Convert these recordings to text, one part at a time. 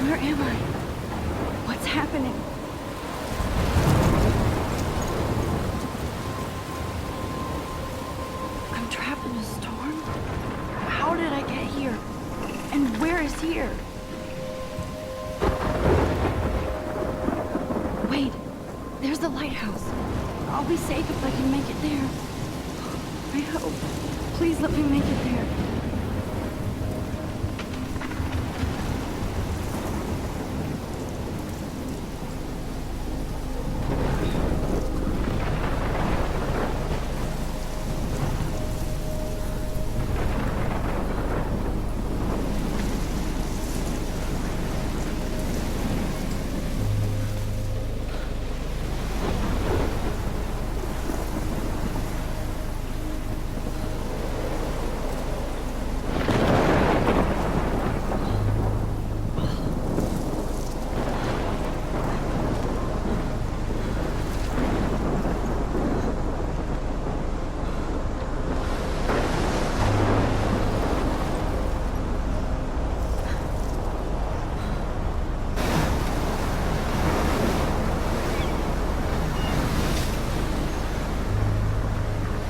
Where am I? What's happening? I'm trapped in a storm? How did I get here? And where is here? Wait, there's the lighthouse. I'll be safe if I can make it there. I hope. Please let me make it there.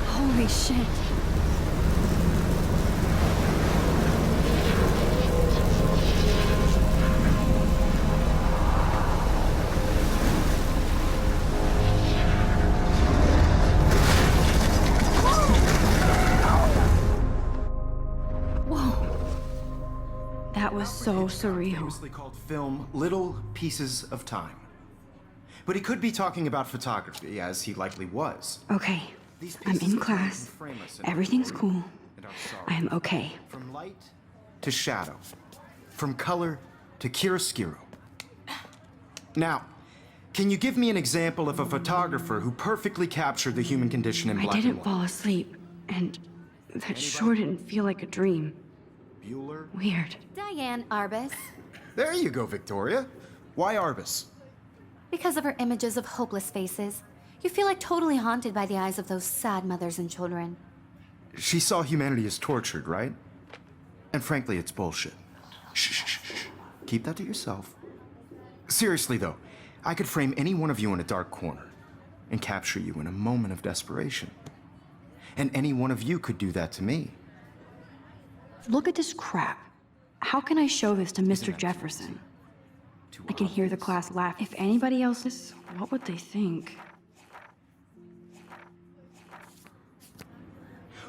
Holy shit. Whoa. That was so surreal. Famously called film Little Pieces of Time. But he could be talking about photography, as he likely was. Okay, I'm in class. Everything's cool. I am okay. From light to shadow. From color to chiaroscuro. Now, can you give me an example of a photographer who perfectly captured the human condition in black and white? I didn't fall asleep, and that sure didn't feel like a dream. Bueller? Weird. Diane Arbus. There you go, Victoria. Why Arbus? Because of her images of hopeless faces, you feel like totally haunted by the eyes of those sad mothers and children. She saw humanity as tortured, right? And frankly, it's bullshit. Shh, shh, shh, shh. Keep that to yourself. Seriously, though, I could frame any one of you in a dark corner and capture you in a moment of desperation. And any one of you could do that to me. Look at this crap. How can I show this to Mr. Jefferson? I can hear the class laugh. If anybody else is, what would they think?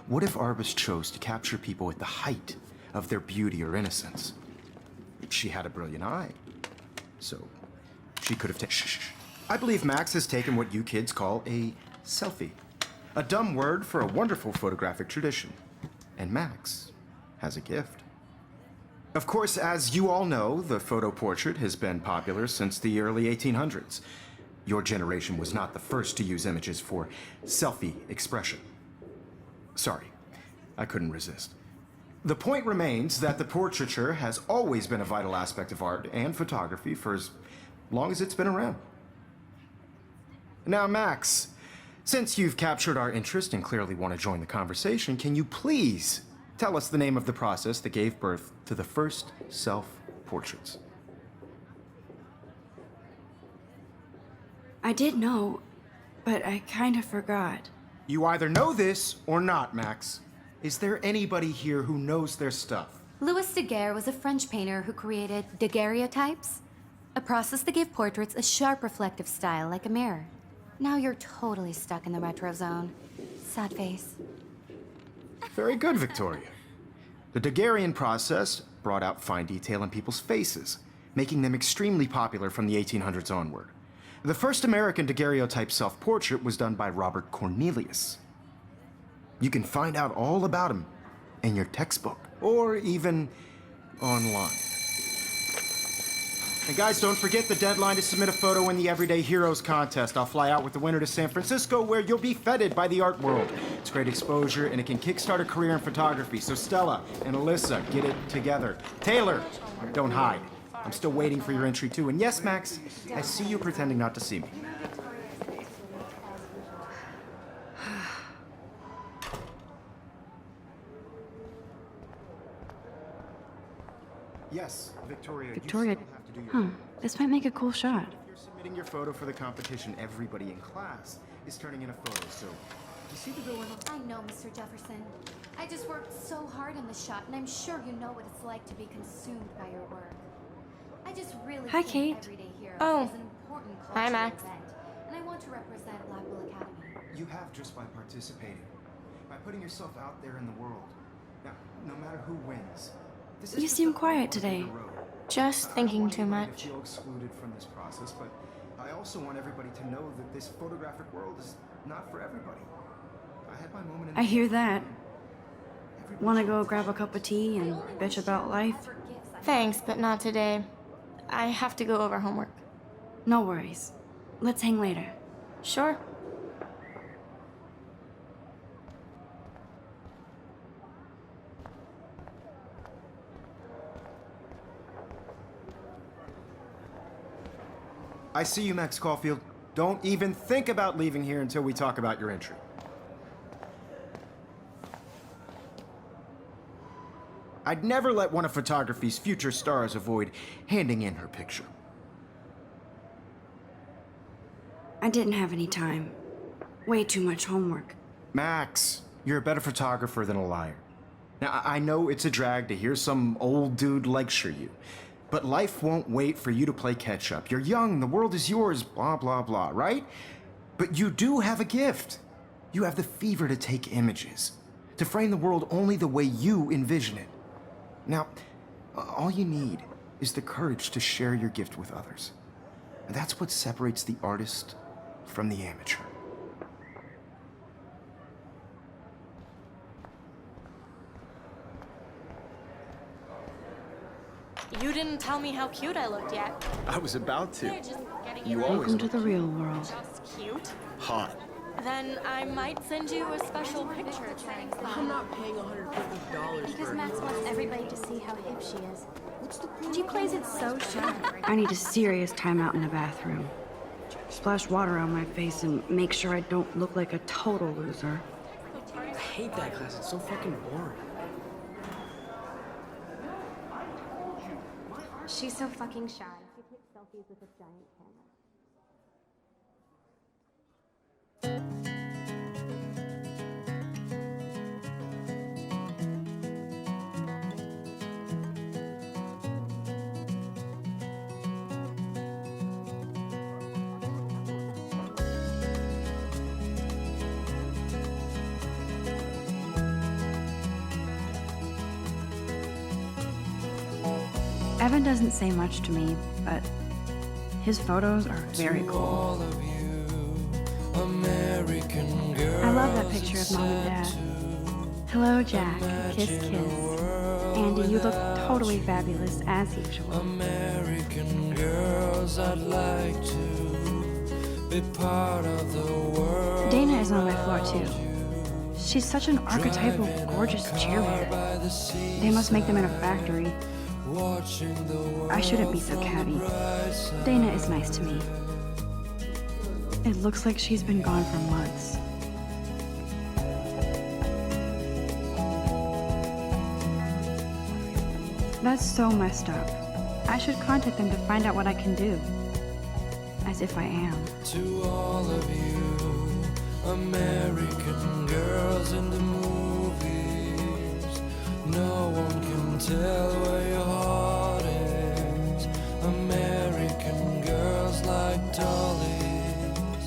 What if Arbus chose to capture people at the height of their beauty or innocence? She had a brilliant eye, so she could have taken... Shh, shh, shh. I believe Max has taken what you kids call a selfie. A dumb word for a wonderful photographic tradition. And Max has a gift. Of course, as you all know, the photo portrait has been popular since the early 1800s. Your generation was not the first to use images for selfie expression. Sorry, I couldn't resist. The point remains that the portraiture has always been a vital aspect of art and photography for as long as it's been around. Now, Max, since you've captured our interest and clearly want to join the conversation, can you please tell us the name of the process that gave birth to the first self-portraits? I did know, but I kind of forgot. You either know this or not, Max. Is there anybody here who knows their stuff? Louis Daguerre was a French painter who created daguerreotypes, a process that gave portraits a sharp reflective style like a mirror. Now you're totally stuck in the retro zone. Sad face. Very good, Victoria. The Daguerrean process brought out fine detail in people's faces, making them extremely popular from the 1800s onward. The first American daguerreotype self-portrait was done by Robert Cornelius. You can find out all about him in your textbook, or even online. And guys, don't forget the deadline to submit a photo in the Everyday Heroes contest. I'll fly out with the winner to San Francisco, where you'll be feted by the art world. It's great exposure, and it can kickstart a career in photography. So Stella and Alyssa, get it together. Taylor, don't hide. I'm still waiting for your entry, too. And yes, Max, I see you pretending not to see me. Yes, Victoria. Victoria, You still have to do your huh, homework. this might make a cool shot. If you're submitting your photo for the competition, everybody in class is turning in a photo, so you see the going on? I know, Mr. Jefferson. I just worked so hard on the shot, and I'm sure you know what it's like to be consumed by your work. I just really Hi, think Kate. Everyday Heroes Oh. is an important Hi, cultural Max. event, and I want to represent Blackwell Academy. You have just by participating, by putting yourself out there in the world. Now, no matter who wins, this is You just seem a quiet part of the today. road. Just I thinking want too anybody much. to feel excluded from this process, but I also want everybody to know that this photographic world is not for everybody. I had my moment in I the hear sun. that. Everybody Wanna should go get grab a shot. cup of tea and bitch about life? Thanks, but not today. I have to go over homework. No worries. Let's hang later. Sure. I see you, Max Caulfield. Don't even think about leaving here until we talk about your entry. I'd never let one of photography's future stars avoid handing in her picture. I didn't have any time. Way too much homework. Max, you're a better photographer than a liar. Now, I know it's a drag to hear some old dude lecture you, but life won't wait for you to play catch up. You're young, the world is yours, blah, blah, blah, right? But you do have a gift. You have the fever to take images, to frame the world only the way you envision it. Now, all you need is the courage to share your gift with others. And that's what separates the artist from the amateur. You didn't tell me how cute I looked yet. I was about to. They're just getting You you always Welcome to the real world. just cute. Hot. Then I might send you a special picture. I'm not paying $150 Because for Max wants everybody to see how hip she is. She plays it so shy. I need a serious timeout in the bathroom. Splash water on my face and make sure I don't look like a total loser. I hate that class. It's so fucking boring. She's so fucking shy. She takes selfies with a giant camera. Evan doesn't say much to me, but his photos are very cool. I love that picture of Mom and Dad. Hello, Jack. Kiss, kiss. Andy, you look totally fabulous, as usual. American girls, I'd like to be part of the world. Dana is on my floor, too. She's such an archetypal, gorgeous cheerleader. They must make them in a factory. I shouldn't be so catty. Dana is nice to me. It looks like she's been gone for months. That's so messed up. I should contact them to find out what I can do. As if I am. To all of you, American girls in the movies, no one can tell where your heart is. American girls like dollies,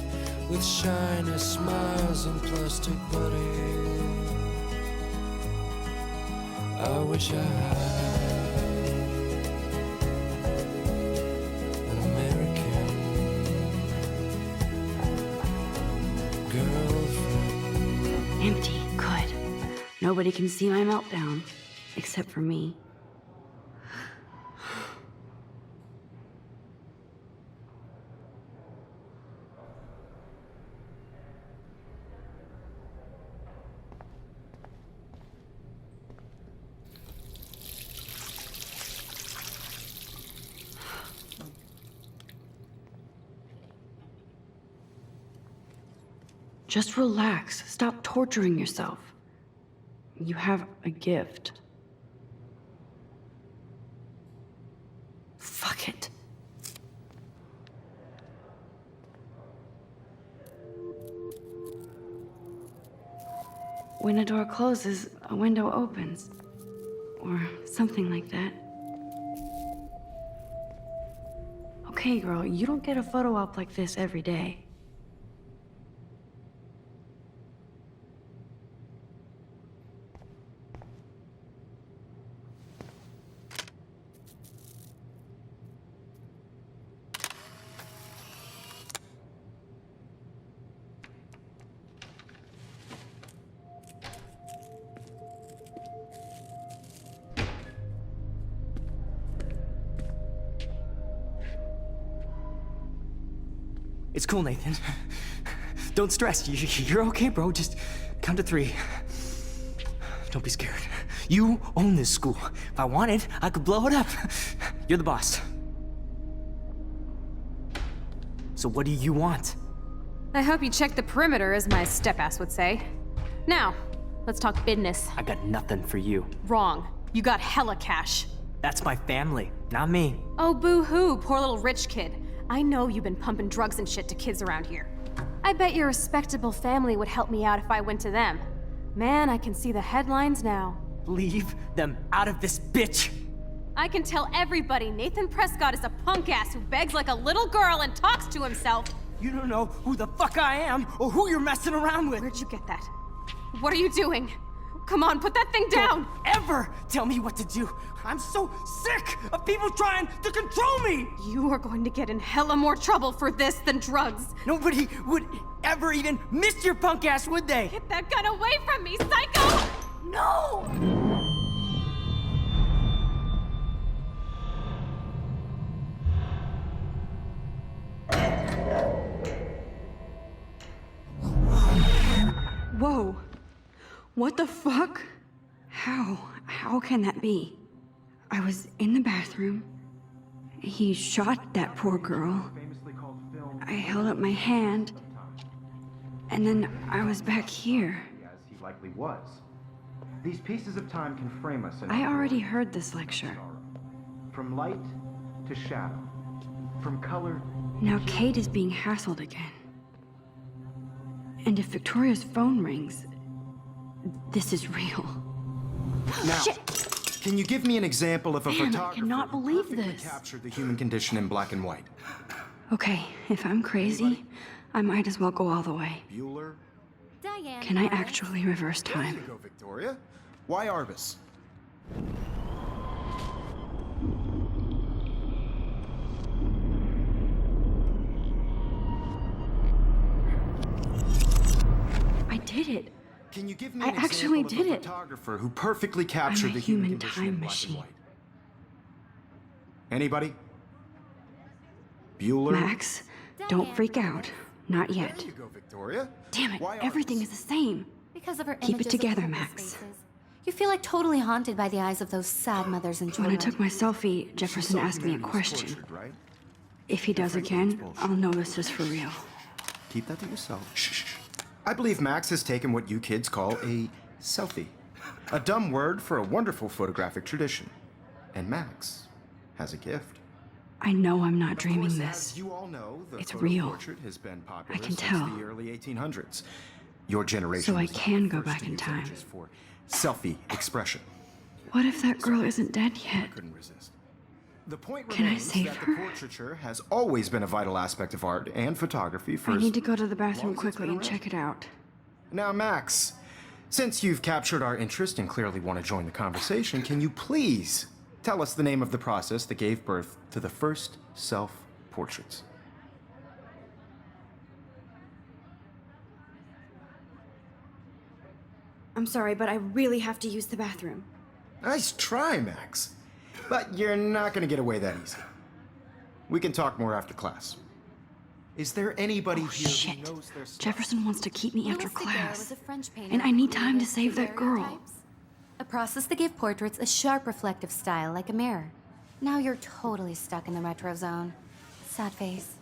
with shiny smiles and plastic bodies. I wish I had an American girlfriend. Empty. Good. Nobody can see my meltdown. Except for me. Just relax. Stop torturing yourself. You have a gift. Fuck it. When a door closes, a window opens. Or something like that. Okay, girl, you don't get a photo op like this every day. It's cool, Nathan. Don't stress. You're okay, bro. Just count to 3. Don't be scared. You own this school. If I wanted, I could blow it up. You're the boss. So what do you want? I hope you checked the perimeter, as my step-ass would say. Now, let's talk business. I got nothing for you. Wrong. You got hella cash. That's my family, not me. Oh, boo-hoo, poor little rich kid. I know you've been pumping drugs and shit to kids around here. I bet your respectable family would help me out if I went to them. Man, I can see the headlines now. Leave them out of this bitch! I can tell everybody Nathan Prescott is a punk ass who begs like a little girl and talks to himself. You don't know who the fuck I am or who you're messing around with. Where'd you get that? What are you doing? Come on, put that thing down! Don't ever tell me what to do. I'm so sick of people trying to control me! You are going to get in hella more trouble for this than drugs. Nobody would ever even miss your punk ass, would they? Get that gun away from me, psycho! No! Whoa. What the fuck? How can that be? I was in the bathroom. He shot that poor girl. I held up my hand. And then I was back here. As he likely was. These pieces of time can frame us in I already heard this lecture. from light to shadow, from color. Now Kate is being hassled again. And if Victoria's phone rings, this is real. Now, Shit! can you give me an example of a Man, I photographer cannot who believe perfectly this. captured the human condition in black and white? Okay, if I'm crazy, I might as well go all the way. Bueller? Diane. Can I Lawrence. actually reverse There you time? go, Victoria. Why Arbus? I did it. Can you give me I an actually example did of a it. photographer who perfectly captured I'm a the human human condition time in black machine. and white? Anybody? Bueller? Max, don't freak out. Not yet. There you go, Victoria. Damn it, Why everything Arbus? is the same. Because of her Keep it images of together, hopeless Max. faces. You feel like totally haunted by the eyes of those sad mothers in When I Jordan. took my selfie, Jefferson Saw asked me a humanity was question. tortured, right? If he does again, I'll know this is for real. Keep that to yourself. Shh. I believe Max has taken what you kids call a selfie. A dumb word for a wonderful photographic tradition. And Max has a gift. I know I'm not dreaming Of course, this. as you all know, the It's photo real. portrait has been popular I can since tell. the early 1800s. Your generation So I was not can the go first back to in use time. images for selfie expression. What if that girl isn't dead yet? Couldn't resist. The point Can I remains save that her? the portraiture has always been a vital aspect of art and photography for I as need to go to the bathroom long as it's quickly been and around. check it out. Now, Max, since you've captured our interest and clearly want to join the conversation, can you please tell us the name of the process that gave birth to the first self-portraits? I'm sorry, but I really have to use the bathroom. Nice try, Max. But you're not going to get away that easy. We can talk more after class. Is there anybody Oh, here shit. who knows their stuff? Jefferson wants to keep me after Louis Daguerre class. was a French painter And I who need time to created save that girl. daguerreotypes, a process that gave portraits a sharp reflective style like a mirror. Now you're totally stuck in the retro zone. Sad face.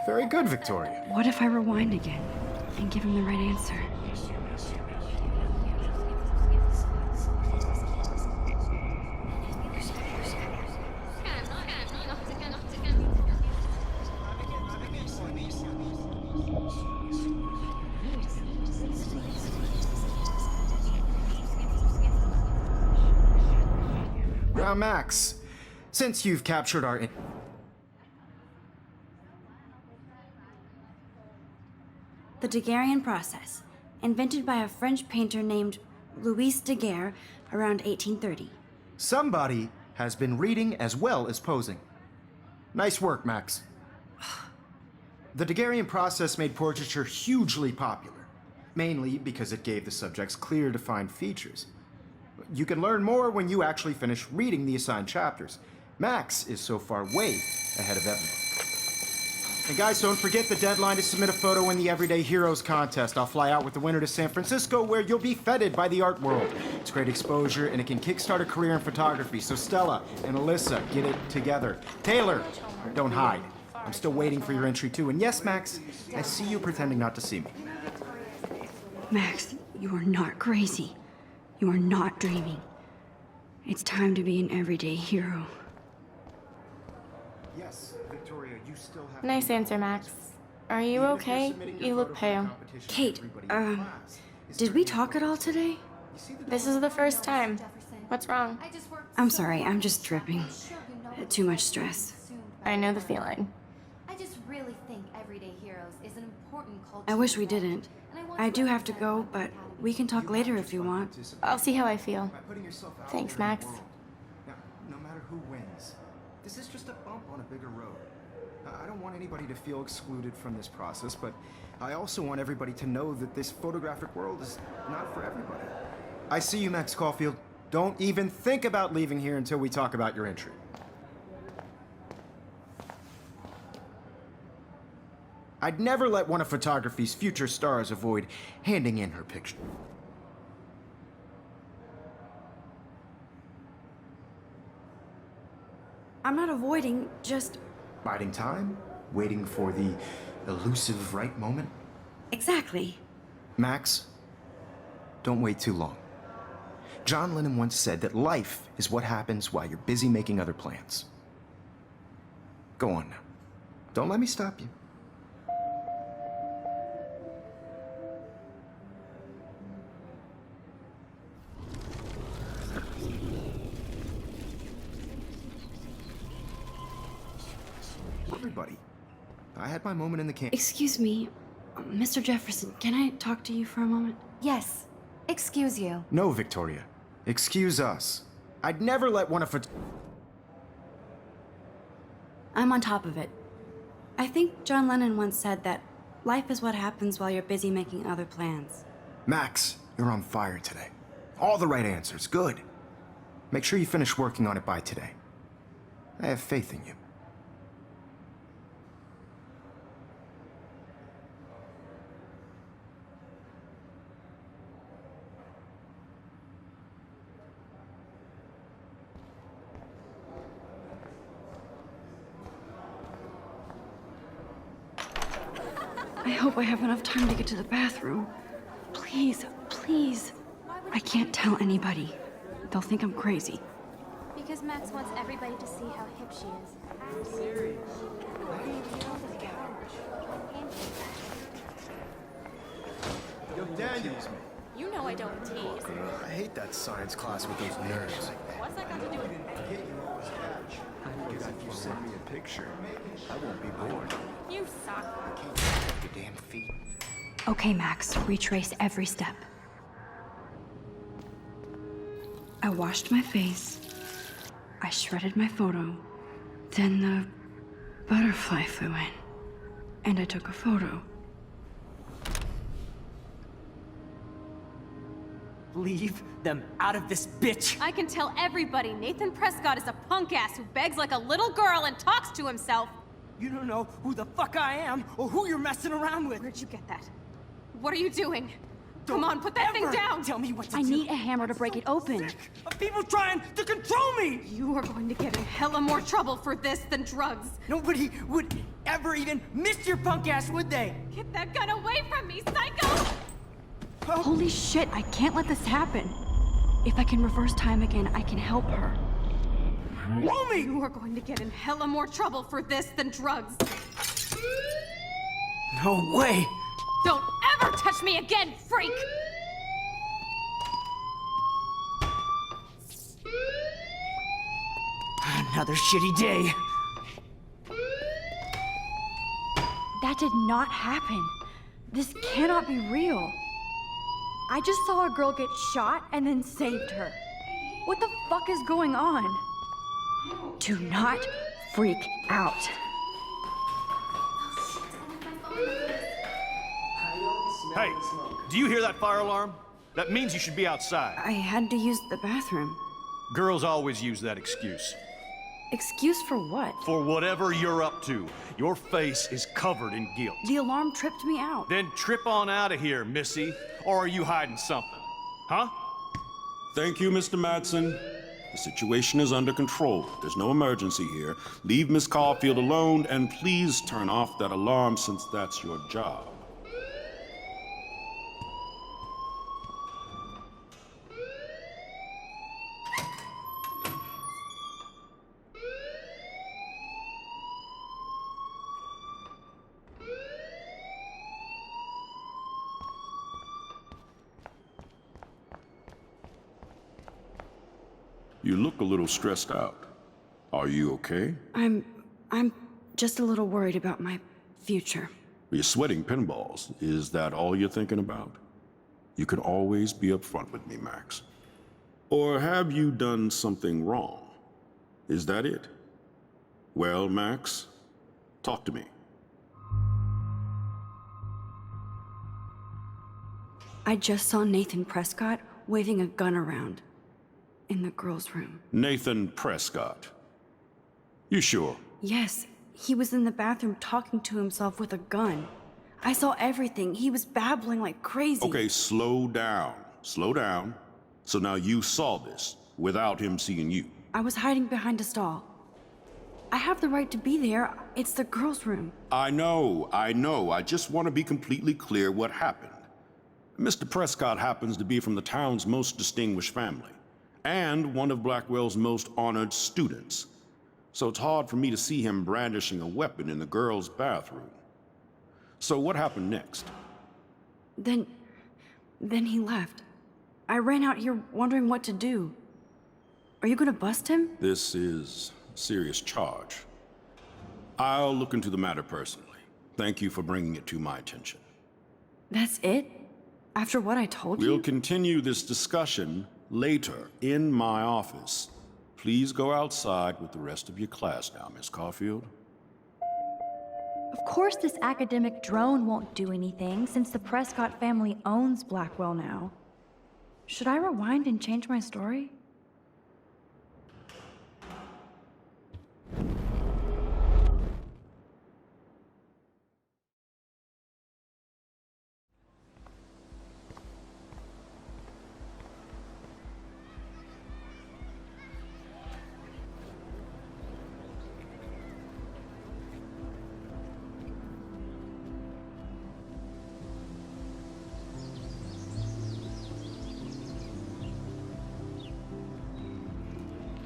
Very good, Victoria. What if I rewind again and give him the right answer? Now, Max, since you've captured our... The Daguerrean process, invented by a French painter named Louis Daguerre around 1830. Somebody has been reading as well as posing. Nice work, Max. The Daguerrean process made portraiture hugely popular, mainly because it gave the subjects clear, defined features. You can learn more when you actually finish reading the assigned chapters. Max is so far way ahead of everyone. And guys, don't forget the deadline to submit a photo in the Everyday Heroes contest. I'll fly out with the winner to San Francisco, where you'll be feted by the art world. It's great exposure, and it can kickstart a career in photography. So Stella and Alyssa, get it together. Taylor, don't hide. I'm still waiting for your entry too. And yes, Max, I see you pretending not to see me. Max, you are not crazy. You are not dreaming. It's time to be an everyday hero. Yes, Victoria, you still have... Nice answer, Max. Are you okay? You look pale. Kate, did we talk at all today? This is the first time. What's wrong? I'm sorry, I'm just tripping. Too much stress. I know the feeling. I just really think Everyday Heroes is an important culture. I wish we didn't. I do have to go, but we can talk later if you want. I'll see how I feel. Thanks, Max. Now, no matter who wins, this is just a bump on a bigger road. I don't want anybody to feel excluded from this process, but I also want everybody to know that this photographic world is not for everybody. I see you, Max Caulfield. Don't even think about leaving here until we talk about your entry. I'd never let one of photography's future stars avoid handing in her picture. I'm not avoiding, just... Biding time? Waiting for the elusive right moment? Exactly. Max, don't wait too long. John Lennon once said that life is what happens while you're busy making other plans. Go on now. Don't let me stop you. Everybody. I had my moment in the camp. Excuse me, Mr. Jefferson, can I talk to you for a moment? Yes. Excuse you. No, Victoria. Excuse us. I'd never let one of I'm on top of it. I think John Lennon once said that life is what happens while you're busy making other plans. Max, you're on fire today. All the right answers. Good. Make sure you finish working on it by today. I have faith in you. I hope I have enough time to get to the bathroom. Please, please. I can't tell anybody. They'll think I'm crazy. Because Max wants everybody to see how hip she is. Yo, Daniel. You know I don't tease. I hate that science class with those nerds. What's that got to do with it? If you send me a picture, I won't be bored. You suck. I can't stop your damn feet. Okay, Max, retrace every step. I washed my face. I shredded my photo. Then the butterfly flew in. And I took a photo. Leave them out of this bitch! I can tell everybody Nathan Prescott is a punk ass who begs like a little girl and talks to himself. You don't know who the fuck I am or who you're messing around with. Where'd you get that? What are you doing? Come on, put that thing down! Tell me what to I do. need a hammer to break it open. Of people trying to control me! You are going to get in hella more trouble for this than drugs. Nobody would ever even miss your punk ass, would they? Get that gun away from me, psycho! Holy shit, I can't let this happen. If I can reverse time again, I can help her. Blow me! You are going to get in hella more trouble for this than drugs. No way! Don't ever touch me again, freak! Another shitty day. That did not happen. This cannot be real. I just saw a girl get shot and then saved her. What the fuck is going on? Do not freak out. Hey, do you hear that fire alarm? That means you should be outside. I had to use the bathroom. Girls always use that excuse. Excuse for what? For whatever you're up to. Your face is covered in guilt. The alarm tripped me out. Then trip on out of here, Missy. Or are you hiding something? Huh? Thank you, Mr. Madsen. The situation is under control. There's no emergency here. Leave Miss Caulfield alone, and please turn off that alarm since that's your job. You look a little stressed out. Are you okay? I'm just a little worried about my future. You're sweating pinballs. Is that all you're thinking about? You can always be upfront with me, Max. Or have you done something wrong? Is that it? Well, Max, talk to me. I just saw Nathan Prescott waving a gun around in the girls' room. Nathan Prescott. You sure? Yes, he was in the bathroom talking to himself with a gun. I saw everything. He was babbling like crazy. Okay, slow down. Slow down. So now you saw this without him seeing you. I was hiding behind a stall. I have the right to be there. It's the girls' room. I know. I just want to be completely clear what happened. Mr. Prescott happens to be from the town's most distinguished family, and one of Blackwell's most honored students. So it's hard for me to see him brandishing a weapon in the girls' bathroom. So what happened next? Then he left. I ran out here wondering what to do. Are you gonna bust him? This is a serious charge. I'll look into the matter personally. Thank you for bringing it to my attention. That's it? After what I told you? We'll continue this discussion later in my office. Please go outside with the rest of your class now, Miss Caulfield. Of course this academic drone won't do anything since the Prescott family owns Blackwell now. Should I rewind and change my story?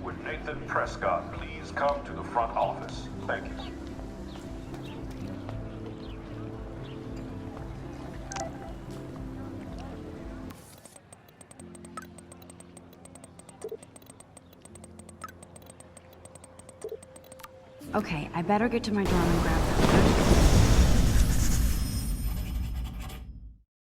Would Nathan Prescott please come to the front office? Thank you. Okay, I better get to my dorm and grab them.